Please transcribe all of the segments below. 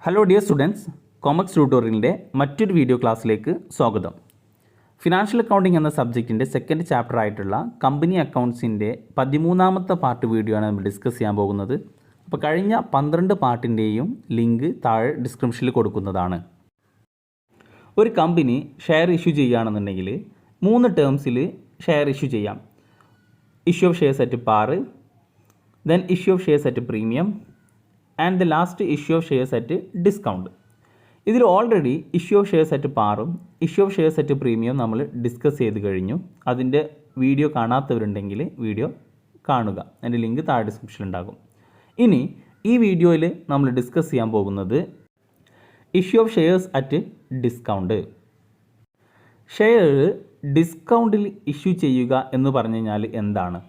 Hello dear students, കോമക്സ് ട്യൂട്ടോറിയലിൻ്റെ മറ്റൊരു video ക്ലാസ്സിലേക്ക് സ്വാഗതം. ഫിനാൻഷ്യൽ അക്കൗണ്ടിംഗ് എന്ന സബ്ജക്റ്റിൻ്റെ സെക്കൻഡ് ചാപ്റ്റർ ആയിട്ടുള്ള കമ്പനി അക്കൗണ്ട്സിൻ്റെ 13ാമത്തെ പാർട്ട് വീഡിയോ ആണ് നമ്മൾ ഡിസ്കസ് ചെയ്യാൻ പോകുന്നത്. അപ്പോൾ കഴിഞ്ഞ 12 പാർട്ടിൻ്റെയും ലിങ്ക് താഴെ ഡിസ്ക്രിപ്ഷനിൽ കൊടുക്കുന്നതാണ്. ഒരു കമ്പനി ഷെയർ ഇഷ്യൂ ചെയ്യുകയാണെന്നുണ്ടെങ്കിൽ 3 ടേംസിൽ ഷെയർ ഇഷ്യൂ ചെയ്യാം. Issue of shares at par, then issue of shares at premium and the last issue of shares at discount. ഇതിൽ already issue of shares at പാറും issue of shares at premium നമ്മൾ discuss ചെയ്ത് കഴിഞ്ഞു. അതിൻ്റെ video കാണാത്തവരുണ്ടെങ്കിൽ video കാണുക, അതിൻ്റെ link താഴെ ഡിസ്ക്രിപ്ഷനിൽ ഉണ്ടാകും. ഇനി ഈ വീഡിയോയിൽ നമ്മൾ ഡിസ്കസ് ചെയ്യാൻ പോകുന്നത് issue of shares at discount. Share ഡിസ്കൗണ്ടിൽ ഇഷ്യൂ ചെയ്യുക എന്ന് പറഞ്ഞു കഴിഞ്ഞാൽ എന്താണ്?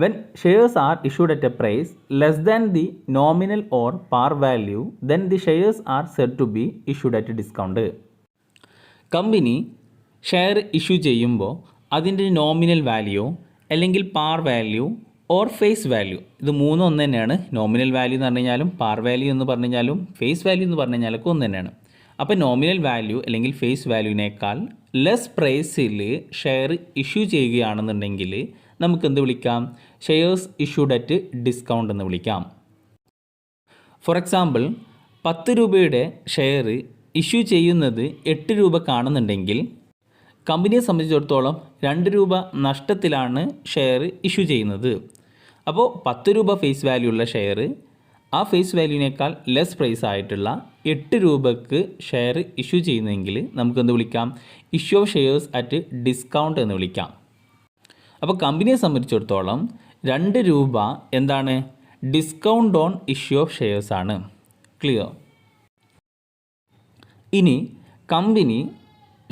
When shares are issued at a price less than the nominal or par value, then the shares are said to be issued at a discount. Company share issue ചെയ്യുമ്പോൾ അതിൻ്റെ nominal value അല്ലെങ്കിൽ par value or face value, ഇത് മൂന്നും ഒന്ന് തന്നെയാണ്. Nominal value എന്ന് പറഞ്ഞു കഴിഞ്ഞാലും പാർ വാല്യൂ എന്ന് പറഞ്ഞു കഴിഞ്ഞാലും ഫേസ് വാല്യൂ എന്ന് പറഞ്ഞു കഴിഞ്ഞാലൊക്കെ ഒന്ന് തന്നെയാണ്. അപ്പോൾ നോമിനൽ വാല്യൂ അല്ലെങ്കിൽ ഫേസ് വാല്യൂവിനേക്കാൾ ലെസ് പ്രൈസിൽ ഷെയർ ഇഷ്യൂ ചെയ്യുകയാണെന്നുണ്ടെങ്കിൽ നമുക്ക് എന്ത് വിളിക്കാം? ഷെയർസ് ഇഷ്യൂഡ് അറ്റ് ഡിസ്കൗണ്ട് എന്ന് വിളിക്കാം. ഫോർ എക്സാമ്പിൾ, 10 രൂപയുടെ ഷെയർ ഇഷ്യൂ ചെയ്യുന്നത് 8 രൂപക്കാണെന്നുണ്ടെങ്കിൽ കമ്പനിയെ സംബന്ധിച്ചിടത്തോളം 2 രൂപ നഷ്ടത്തിലാണ് ഷെയർ ഇഷ്യൂ ചെയ്യുന്നത്. അപ്പോൾ 10 രൂപ ഫേസ് വാല്യൂ ഉള്ള ഷെയർ ആ ഫേസ് വാല്യൂവിനേക്കാൾ ലെസ് പ്രൈസ് ആയിട്ടുള്ള 8 രൂപക്ക് ഷെയർ ഇഷ്യൂ ചെയ്യുന്നതെങ്കിൽ നമുക്കെന്ത് വിളിക്കാം? Issue of shares at discount എന്ന് വിളിക്കാം. അപ്പോൾ കമ്പനിയെ സംബന്ധിച്ചിടത്തോളം 2 രൂപ എന്താണ്? Discount on issue of shares ആണ്. ക്ലിയർ? ഇനി കമ്പനി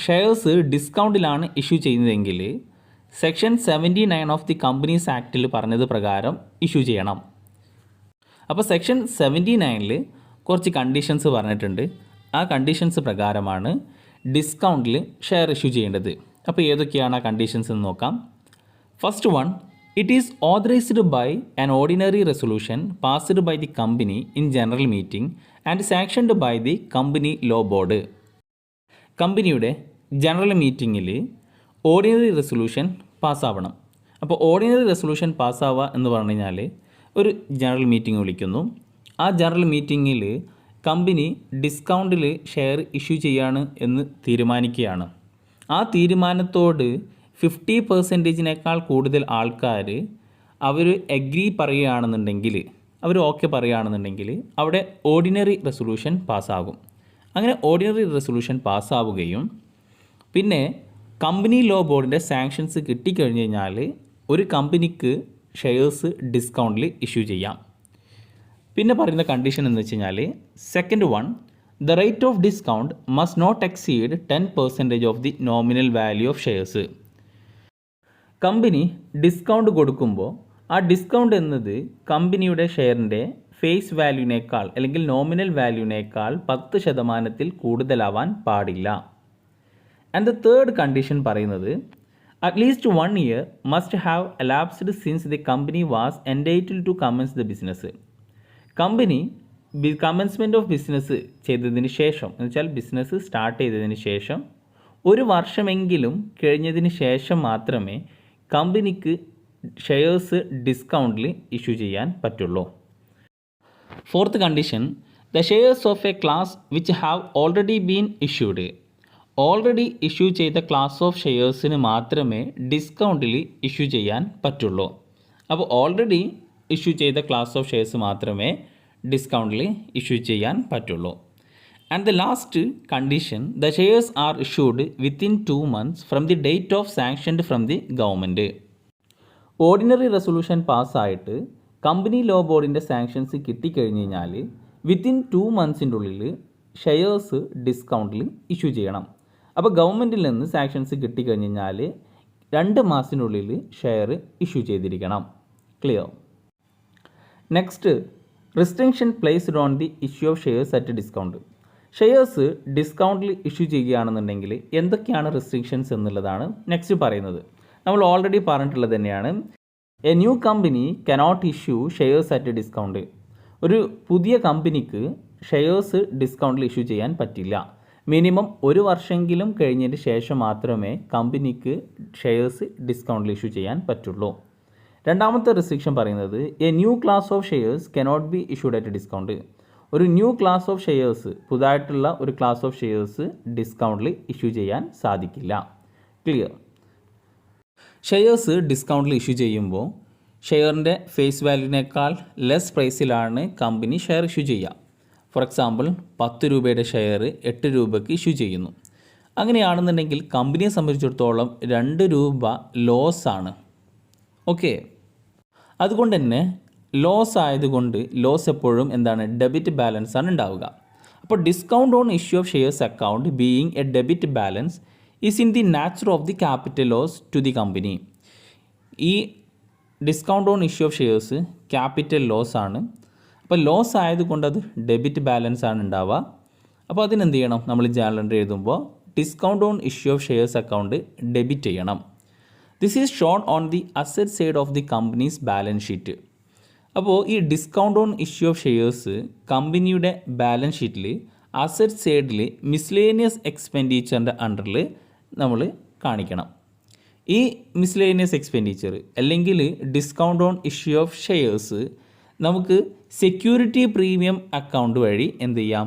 ഷെയർസ് ഡിസ്കൗണ്ടിലാണ് ഇഷ്യൂ ചെയ്യുന്നതെങ്കിൽ സെക്ഷൻ 79 ഓഫ് ദി കമ്പനീസ് ആക്റ്റിൽ പറഞ്ഞത് പ്രകാരം ഇഷ്യൂ ചെയ്യണം. അപ്പോൾ സെക്ഷൻ 79 കുറച്ച് കണ്ടീഷൻസ് പറഞ്ഞിട്ടുണ്ട്. ആ കണ്ടീഷൻസ് പ്രകാരമാണ് ഡിസ്കൗണ്ടിൽ ഷെയർ ഇഷ്യൂ ചെയ്യേണ്ടത്. അപ്പോൾ ഏതൊക്കെയാണ് ആ കണ്ടീഷൻസ് എന്ന് നോക്കാം. First one, it is authorized by an ordinary resolution passed by the company in general meeting and sanctioned by the company law board. കമ്പനിയുടെ ജനറൽ മീറ്റിങ്ങിൽ ഓർഡിനറി റെസൊല്യൂഷൻ പാസ്സാവണം. അപ്പോൾ ഓർഡിനറി റെസൊല്യൂഷൻ പാസ്സാവുക എന്ന് പറഞ്ഞു കഴിഞ്ഞാൽ ഒരു ജനറൽ മീറ്റിംഗ് വിളിക്കുന്നു. ആ ജനറൽ മീറ്റിങ്ങിൽ കമ്പനി ഡിസ്കൗണ്ടിൽ ഷെയർ ഇഷ്യൂ ചെയ്യാണ് എന്ന് തീരുമാനിക്കുകയാണ്. ആ തീരുമാനത്തോട് 50%-നേക്കാൾ കൂടുതൽ ആൾക്കാർ അവർ എഗ്രി പറയുകയാണെന്നുണ്ടെങ്കിൽ, അവർ ഓക്കെ പറയുകയാണെന്നുണ്ടെങ്കിൽ അവിടെ ഓർഡിനറി റെസൊല്യൂഷൻ പാസ്സാകും. അങ്ങനെ ഓർഡിനറി റെസൊല്യൂഷൻ പാസ്സാവുകയും പിന്നെ കമ്പനി ലോ ബോർഡിൻ്റെ സാങ്ഷൻസ് കിട്ടിക്കഴിഞ്ഞ് കഴിഞ്ഞാൽ ഒരു കമ്പനിക്ക് ഷെയർസ് ഡിസ്കൗണ്ടിൽ ഇഷ്യൂ ചെയ്യാം. പിന്നെ പറയുന്ന കണ്ടീഷൻ എന്ന് വെച്ച് കഴിഞ്ഞാൽ second one, the rate of discount must not exceed 10% of the nominal value of shares. Company discount കൊടുക്കുമ്പോൾ ആ ഡിസ്കൗണ്ട് എന്നത് കമ്പനിയുടെ ഷെയറിൻ്റെ ഫേസ് വാല്യൂവിനേക്കാൾ അല്ലെങ്കിൽ നോമിനൽ വാല്യൂവിനേക്കാൾ 10% കൂടുതലാവാൻ പാടില്ല. ആൻഡ് ദ തേർഡ് കണ്ടീഷൻ പറയുന്നത് at least 1 year must have elapsed since the company was entitled to commence the business. Company commencement of business ചെയ്തതിന് ശേഷം, എന്ന് വെച്ചാൽ ബിസിനസ് സ്റ്റാർട്ട് ചെയ്തതിന് ശേഷം 1 വർഷമെങ്കിലും കഴിഞ്ഞതിന് ശേഷം മാത്രമേ കമ്പനിക്ക് ഷെയർസ് ഡിസ്കൗണ്ടിൽ ഇഷ്യൂ ചെയ്യാൻ പറ്റുള്ളൂ. Fourth condition, the shares of A class which have already been issued. Already issue ചെയ്ത ക്ലാസ് ഓഫ് ഷെയർസിന് മാത്രമേ ഡിസ്കൗണ്ടിൽ ഇഷ്യൂ ചെയ്യാൻ പറ്റുള്ളൂ. അപ്പോൾ ഓൾറെഡി ഇഷ്യൂ ചെയ്ത ക്ലാസ് ഓഫ് ഷെയർസ് മാത്രമേ ഡിസ്കൗണ്ടിൽ ഇഷ്യൂ ചെയ്യാൻ പറ്റുള്ളൂ. And the last condition, the shares are issued within 2 months from the date of sanctioned from the government. Ordinary resolution പാസ്സായിട്ട് കമ്പനി ലോ ബോർഡിൻ്റെ സാങ്ഷൻസ് കിട്ടിക്കഴിഞ്ഞ് കഴിഞ്ഞാൽ വിത്തിൻ 2 months ഉള്ളിൽ shares ഡിസ്കൗണ്ടിൽ ഇഷ്യൂ ചെയ്യണം. അപ്പോൾ ഗവൺമെൻറ്റിൽ നിന്ന് സാങ്ഷൻസ് കിട്ടിക്കഴിഞ്ഞ് കഴിഞ്ഞാൽ 2 മാസത്തിനുള്ളിൽ ഷെയർ ഇഷ്യൂ ചെയ്തിരിക്കണം. Clear? Next, restriction placed on the issue of shares at discount. Shares ഡിസ്കൗണ്ടിൽ ഇഷ്യൂ ചെയ്യുകയാണെന്നുണ്ടെങ്കിൽ എന്തൊക്കെയാണ് റെസ്ട്രിക്ഷൻസ് എന്നുള്ളതാണ് നെക്സ്റ്റ് പറയുന്നത്. നമ്മൾ ഓൾറെഡി പറഞ്ഞിട്ടുള്ളത് തന്നെയാണ്. A new company cannot issue shares at discount. ഒരു പുതിയ കമ്പനിക്ക് ഷെയർസ് ഡിസ്കൗണ്ടിൽ ഇഷ്യൂ ചെയ്യാൻ പറ്റില്ല. മിനിമം 1 വർഷമെങ്കിലും കഴിഞ്ഞതിന് ശേഷം മാത്രമേ കമ്പനിക്ക് ഷെയർസ് ഡിസ്കൗണ്ടിൽ ഇഷ്യൂ ചെയ്യാൻ പറ്റുള്ളൂ. രണ്ടാമത്തെ റെസ്ട്രിക്ഷൻ പറയുന്നത് a new class of shares cannot be issued at discount. ഒരു ന്യൂ ക്ലാസ് ഓഫ് ഷെയർസ്, പുതുതായിട്ടുള്ള ഒരു ക്ലാസ് ഓഫ് ഷെയർസ് ഡിസ്കൗണ്ടിൽ ഇഷ്യൂ ചെയ്യാൻ സാധിക്കില്ല. ക്ലിയർ? ഷെയർസ് ഡിസ്കൗണ്ടിൽ ഇഷ്യൂ ചെയ്യുമ്പോൾ ഷെയറിൻ്റെ ഫേസ് വാല്യൂവിനേക്കാൾ ലെസ് പ്രൈസിലാണ് കമ്പനി ഷെയർ ഇഷ്യൂ ചെയ്യുക. ഫോർ എക്സാമ്പിൾ 10 രൂപയുടെ ഷെയർ 8 രൂപയ്ക്ക് ഇഷ്യൂ ചെയ്യുന്നു. അങ്ങനെയാണെന്നുണ്ടെങ്കിൽ കമ്പനിയെ സംബന്ധിച്ചിടത്തോളം 2 രൂപ ലോസ് ആണ്. ഓക്കെ, അതുകൊണ്ട് തന്നെ ലോസ് ആയതുകൊണ്ട് ലോസ് എപ്പോഴും എന്താണ്, ഡെബിറ്റ് ബാലൻസ് ആണ് ഉണ്ടാവുക. അപ്പോൾ discount on issue of shares account being a debit balance is in the nature of the capital loss to the company. ഈ discount on issue of shares capital loss ആണ്. അപ്പോൾ loss ആയതുകൊണ്ട് അത് debit balance ആണ് ഉണ്ടാവുക. അപ്പോൾ അതിനെന്ത് ചെയ്യണം, നമ്മൾ ജേർണൽ എൻട്രി എഴുതുമ്പോൾ discount on issue of shares account debit ചെയ്യണം. This is shown on the asset side of the company's balance sheet. അപ്പോൾ ഈ discount on issue of shares കമ്പനിയുടെ ബാലൻസ് ഷീറ്റിൽ അസറ്റ് സൈഡിൽ മിസ്ലേനിയസ് എക്സ്പെൻഡിച്ചറിൻ്റെ അണ്ടറിൽ നമ്മൾ കാണിക്കണം. ഈ മിസ്ലേനിയസ് എക്സ്പെൻഡിച്ചർ അല്ലെങ്കിൽ discount on issue of shares നമുക്ക് സെക്യൂരിറ്റി പ്രീമിയം അക്കൗണ്ട് വഴി എന്ത് ചെയ്യാം,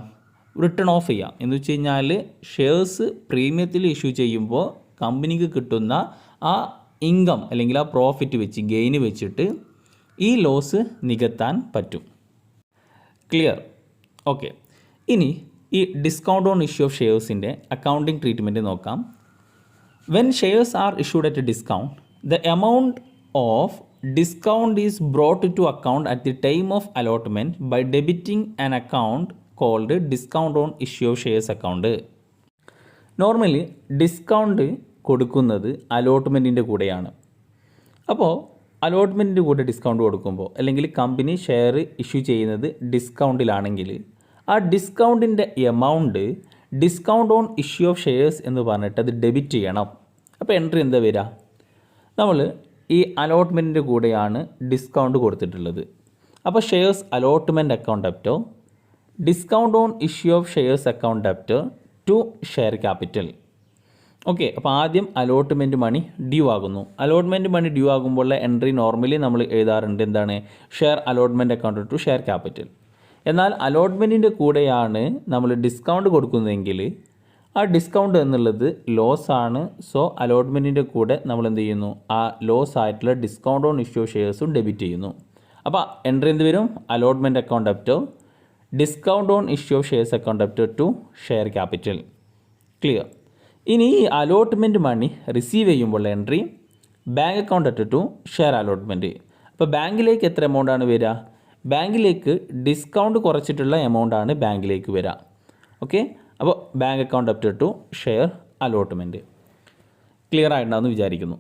റിട്ടേൺ ഓഫ് ചെയ്യാം. എന്ന് വെച്ച് കഴിഞ്ഞാൽ ഷെയർസ് പ്രീമിയത്തിൽ ഇഷ്യൂ ചെയ്യുമ്പോൾ കമ്പനിക്ക് കിട്ടുന്ന ആ ഇൻകം അല്ലെങ്കിൽ ആ പ്രോഫിറ്റ് വെച്ച്, ഗെയിന് വെച്ചിട്ട് ഈ ലോസ് നികത്താൻ പറ്റും. ക്ലിയർ? ഓക്കെ, ഇനി ഈ ഡിസ്കൗണ്ട് ഓൺ ഇഷ്യൂ ഓഫ് ഷെയർസിൻ്റെ അക്കൗണ്ടിങ് ട്രീറ്റ്മെൻറ്റ് നോക്കാം. When shares are issued at a discount, the amount of discount is brought to account at the time of allotment by debiting an account called discount on issue of shares account. Normally discount കൊടുക്കുന്നത് അലോട്ട്മെൻറ്റിൻ്റെ കൂടെയാണ്. അപ്പോൾ അലോട്ട്മെൻറ്റിൻ്റെ കൂടെ discount കൊടുക്കുമ്പോൾ അല്ലെങ്കിൽ company share issue ചെയ്യുന്നത് ഡിസ്കൗണ്ടിലാണെങ്കിൽ ആ ഡിസ്കൗണ്ടിൻ്റെ amount discount on issue of shares എന്ന് പറഞ്ഞിട്ട് അത് ഡെബിറ്റ് ചെയ്യണം. അപ്പോൾ എൻട്രി എന്താ വരിക, നമ്മൾ ഈ അലോട്ട്മെൻറ്റിൻ്റെ കൂടെയാണ് ഡിസ്കൗണ്ട് കൊടുത്തിട്ടുള്ളത്. അപ്പോൾ shares allotment account debtor, discount on issue of shares account debtor to share capital. Okay, അപ്പോൾ ആദ്യം അലോട്ട്മെൻറ്റ് മണി ഡ്യൂ ആകുന്നു. അലോട്ട്മെൻറ്റ് മണി ഡ്യൂ ആകുമ്പോഴുള്ള എൻട്രി നോർമലി നമ്മൾ എഴുതാറുണ്ട് എന്താണ്, share allotment account to share capital. എന്നാൽ അലോട്ട്മെൻറ്റിൻ്റെ കൂടെയാണ് നമ്മൾ ഡിസ്കൗണ്ട് കൊടുക്കുന്നതെങ്കിൽ ആ ഡിസ്കൗണ്ട് എന്നുള്ളത് ലോസ് ആണ്. സോ അലോട്ട്മെൻറ്റിൻ്റെ കൂടെ നമ്മൾ എന്ത് ചെയ്യുന്നു, ആ ലോസ് ആയിട്ടുള്ള ഡിസ്കൗണ്ട് ഓൺ ഇഷ്യൂ ഷെയർസും ഡെബിറ്റ് ചെയ്യുന്നു. അപ്പോൾ എൻട്രി എന്ത് വരും, allotment account debtor, discount on issue of shares account debtor to share capital. Clear? ഇനി ഈ അലോട്ട്മെൻറ്റ് മണി റിസീവ് ചെയ്യുമ്പോൾ entry bank account debtor to share allotment. അപ്പോൾ ബാങ്കിലേക്ക് എത്ര എമൗണ്ടാണ് വരിക, ബാങ്കിലേക്ക് ഡിസ്കൗണ്ട് കുറച്ചിട്ടുള്ള എമൗണ്ടാണ് ബാങ്കിലേക്ക് വരിക. ഓക്കെ, അപ്പോൾ bank account debtor to share allotment. Clear ആയിട്ടുണ്ടാകുമെന്ന് വിചാരിക്കുന്നു.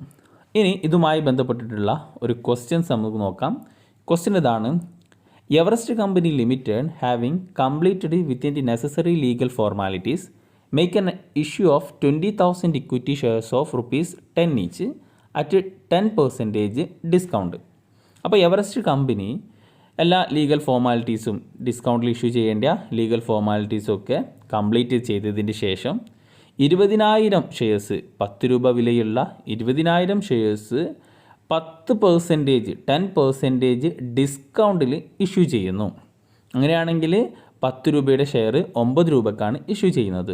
ഇനി ഇതുമായി ബന്ധപ്പെട്ടിട്ടുള്ള ഒരു ക്വസ്റ്റ്യൻസ് നമുക്ക് നോക്കാം. ക്വസ്റ്റ്യൻ ഇതാണ്, Everest company limited having completed within the necessary legal formalities make an issue of 20,000 equity shares of ₹10 each at 10% discount. അപ്പോൾ എവറസ്റ്റ് കമ്പനി എല്ലാ ലീഗൽ ഫോർമാലിറ്റീസും, ഡിസ്കൗണ്ടിൽ ഇഷ്യൂ ചെയ്യേണ്ട ലീഗൽ ഫോർമാലിറ്റീസും ഒക്കെ കംപ്ലീറ്റ് ചെയ്തതിന് ശേഷം 20,000 ഷെയർസ്, 10 രൂപ വിലയുള്ള 20,000 ഷെയർസ് 10% ഡിസ്കൗണ്ടിൽ ഇഷ്യൂ ചെയ്യുന്നു. അങ്ങനെയാണെങ്കിൽ 10 രൂപയുടെ ഷെയർ 9 രൂപക്കാണ് ഇഷ്യൂ ചെയ്യുന്നത്.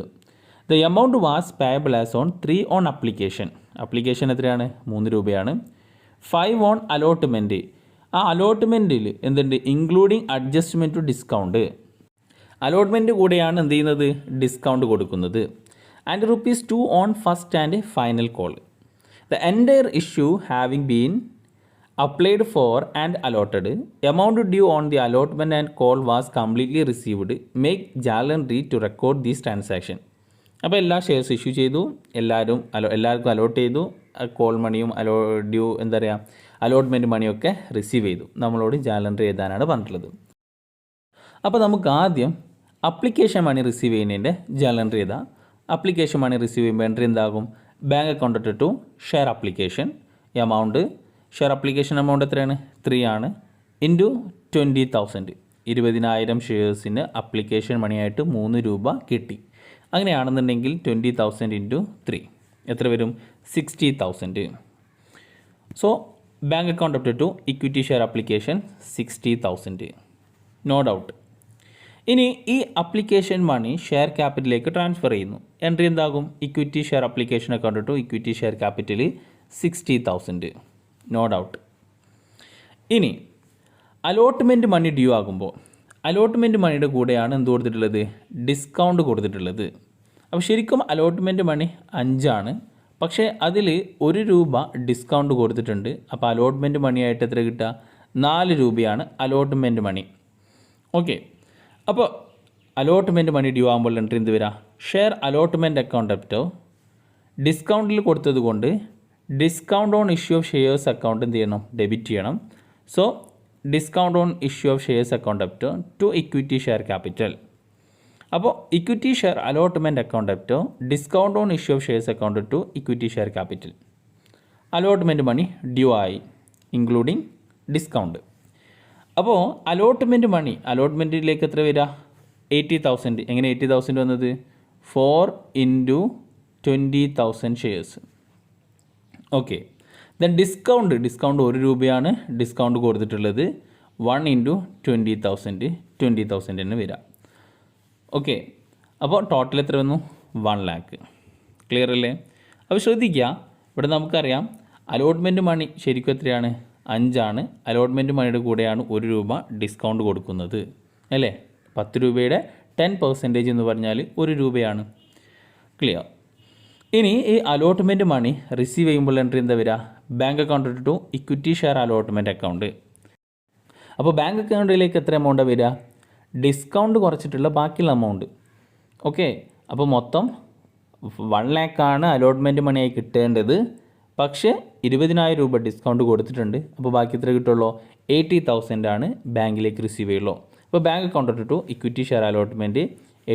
The amount was payable as on 3 on application. Application എത്രയാണ്, 3 രൂപയാണ്. 5 ഓൺ അലോട്ട്മെൻറ്റ്. ആ അലോട്ട്മെൻറ്റിൽ എന്തുണ്ട്, including adjustment to discount. Allotment കൂടെയാണ് എന്ത് ചെയ്യുന്നത്, ഡിസ്കൗണ്ട് കൊടുക്കുന്നത്. And ₹2 on first and final call. The entire issue having been applied for and allotted, amount due on the allotment and call was completely received, make journal entry to record these transaction. അപ്പോൾ എല്ലാ shares issue ചെയ്തു, എല്ലാവർക്കും allot ചെയ്തു, call മണിയും due എന്താ പറയുക allotment മണിയൊക്കെ receive ചെയ്തു. നമ്മളോട് ജേർണൽ എൻട്രി എഴുതാനാണ് പറഞ്ഞിട്ടുള്ളത്. അപ്പോൾ നമുക്ക് ആദ്യം അപ്ലിക്കേഷൻ മണി റിസീവ് ചെയ്യുന്നതിൻ്റെ ജേർണൽ എൻട്രി എഴുതാം. അപ്ലിക്കേഷൻ മണി റിസീവ് ചെയ്യുമ്പോൾ എൻട്രി എന്താകും, bank account to share application. Amount, share application amount എത്രയാണ്, 3 ആണ്, ഇൻറ്റു 20,000. 20,000 ഷെയർസിന് അപ്ലിക്കേഷൻ മണിയായിട്ട് 3 രൂപ കിട്ടി. അങ്ങനെയാണെന്നുണ്ടെങ്കിൽ 20,000 ഇൻറ്റു 3 എത്ര വരും? 60,000. So bank account up to equity share application 60,000. No doubt. ഇനി ഈ അപ്ലിക്കേഷൻ മണി ഷെയർ ക്യാപിറ്റലിലേക്ക് ട്രാൻസ്ഫർ ചെയ്യുന്നു. എൻട്രി എന്താകും? Equity share application account to equity share capital 60,000. No doubt. ഇനി അലോട്ട്മെൻറ്റ് മണി ഡ്യൂ ആകുമ്പോൾ അലോട്ട്മെൻറ്റ് മണിയുടെ കൂടെയാണ് എന്ത് കൊടുത്തിട്ടുള്ളത്? ഡിസ്കൗണ്ട് കൊടുത്തിട്ടുള്ളത്. അപ്പോൾ ശരിക്കും അലോട്ട്മെൻറ്റ് മണി 5 ആണ്. പക്ഷേ അതിൽ 1 രൂപ ഡിസ്കൗണ്ട് കൊടുത്തിട്ടുണ്ട്. അപ്പോൾ അലോട്ട്മെൻറ്റ് മണിയായിട്ട് എത്ര കിട്ടുക? 4 രൂപയാണ് അലോട്ട്മെൻറ്റ് മണി. ഓക്കെ. അപ്പോൾ അലോട്ട്മെൻറ്റ് മണി ഡ്യൂ ആകുമ്പോൾ എൻട്രി എന്ത് വരിക? Share allotment account up to ഡിസ്കൗണ്ടിൽ കൊടുത്തത് കൊണ്ട് discount on issue of shares account എന്ത് ചെയ്യണം? ഡെബിറ്റ് ചെയ്യണം. So discount on issue of shares account up to equity share capital. അപ്പോൾ equity share allotment account up to discount on issue of shares account to equity share capital. Allotment money due ആയി, including discount. അപ്പോൾ allotment മണി അലോട്ട്മെൻറ്റിലേക്ക് എത്ര വരിക? 80,000. എങ്ങനെ 80,000 വന്നത്? 4 into 20,000 shares. Okay. Then discount 1 രൂപയാണ് discount കൊടുത്തിട്ടുള്ളത്. 1 into 20,000 തന്നെ വരിക. ഓക്കെ. അപ്പോൾ ടോട്ടൽ എത്ര വന്നു? 1 lakh. ക്ലിയർ അല്ലേ? അപ്പോൾ ശ്രദ്ധിക്കുക, ഇവിടെ നമുക്കറിയാം അലോട്ട്മെൻറ്റ് മണി ശരിക്കും എത്രയാണ്? 5 ആണ്. അലോട്ട്മെൻറ്റ് മണിയുടെ കൂടെയാണ് 1 രൂപ ഡിസ്കൗണ്ട് കൊടുക്കുന്നത് അല്ലേ? 10 രൂപയുടെ 10% എന്ന് പറഞ്ഞാൽ 1 രൂപയാണ്. ക്ലിയർ. ഇനി ഈ അലോട്ട്മെൻറ്റ് മണി റിസീവ് ചെയ്യുമ്പോൾ എൻട്രി എന്താ വരിക? Bank account to equity share allotment account. അപ്പോൾ ബാങ്ക് അക്കൗണ്ടിലേക്ക് എത്ര എമൗണ്ടാണ് വരിക? ഡിസ്കൗണ്ട് കുറച്ചിട്ടുള്ള ബാക്കിയുള്ള എമൗണ്ട്. ഓക്കെ. അപ്പോൾ മൊത്തം 1 lakh ആണ് അലോട്ട്മെൻറ്റ് മണിയായി കിട്ടേണ്ടത്. പക്ഷേ 20,000 രൂപ ഡിസ്കൗണ്ട് കൊടുത്തിട്ടുണ്ട്. അപ്പോൾ ബാക്കി എത്ര കിട്ടുള്ളൂ? 80,000 ആണ് ബാങ്കിലേക്ക് റിസീവ് ചെയ്യുള്ളൂ. അപ്പോൾ bank account to equity share allotment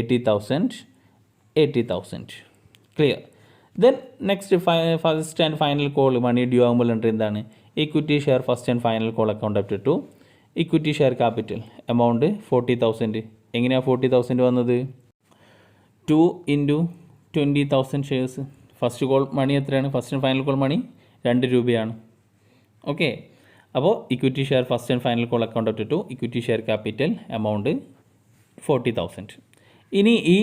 80,000. Clear. Then next first and final call money due ആകുമ്പോൾ എൻട്രി എന്താണ്? Equity share first and final call account up to equity share capital amount 40,000. എങ്ങനെയാണ് 40,000 വന്നത്? 2 into 20,000 shares. First call money എത്രയാണ്? First and final call money 2 രൂപയാണ്. Okay. അപ്പോൾ equity share first and final call account up to equity share capital amount 40,000. ഇനി ഈ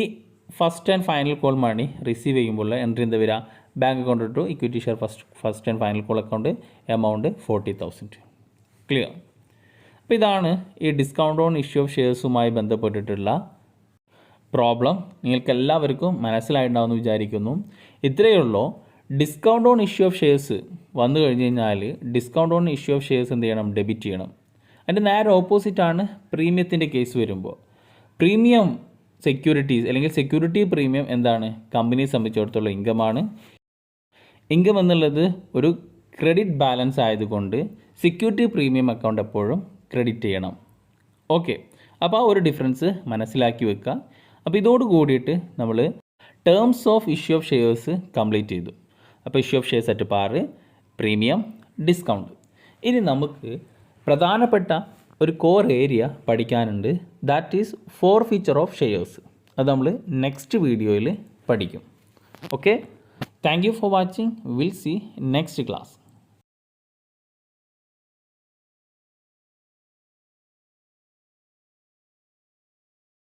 first and final call money receive ചെയ്യുമ്പോൾ entry എന്താ വരിക? Bank account to equity share first and final call account amount 40,000. Clear. അപ്പോൾ ഇതാണ് ഈ discount on issue of ഷെയർസുമായി ബന്ധപ്പെട്ടിട്ടുള്ള പ്രോബ്ലം. നിങ്ങൾക്ക് എല്ലാവർക്കും മനസ്സിലായിട്ടുണ്ടാവുമെന്ന് വിചാരിക്കുന്നു. ഇത്രയേ ഉള്ളൂ. Discount on issue of shares വന്നു കഴിഞ്ഞ് കഴിഞ്ഞാൽ discount on issue of shares എന്ത് ചെയ്യണം? ഡെബിറ്റ് ചെയ്യണം. അതിൻ്റെ നേരെ ഓപ്പോസിറ്റാണ് പ്രീമിയത്തിൻ്റെ കേസ് വരുമ്പോൾ. പ്രീമിയം സെക്യൂരിറ്റീസ് അല്ലെങ്കിൽ സെക്യൂരിറ്റി പ്രീമിയം എന്താണ്? കമ്പനിയെ സംബന്ധിച്ചിടത്തോളം ഇൻകമാണ്. ഇൻകം എന്നുള്ളത് ഒരു ക്രെഡിറ്റ് ബാലൻസ് ആയതുകൊണ്ട് സെക്യൂരിറ്റി പ്രീമിയം അക്കൗണ്ട് എപ്പോഴും ക്രെഡിറ്റ് ചെയ്യണം. ഓക്കെ. അപ്പോൾ ആ ഒരു ഡിഫറൻസ് മനസ്സിലാക്കി വെക്കുക. അപ്പോൾ ഇതോട് കൂടിയിട്ട് നമ്മൾ terms of issue of shares complete ചെയ്തു. അപ്പോൾ issue of shares at par, premium, discount. ഇനി നമുക്ക് പ്രധാനപ്പെട്ട ഒരു കോർ ഏരിയ പഠിക്കാനുണ്ട്. That is forfeiture of shares. അത് നമ്മൾ നെക്സ്റ്റ് വീഡിയോയിൽ പഠിക്കും. Okay. Thank you for watching. Will see next class.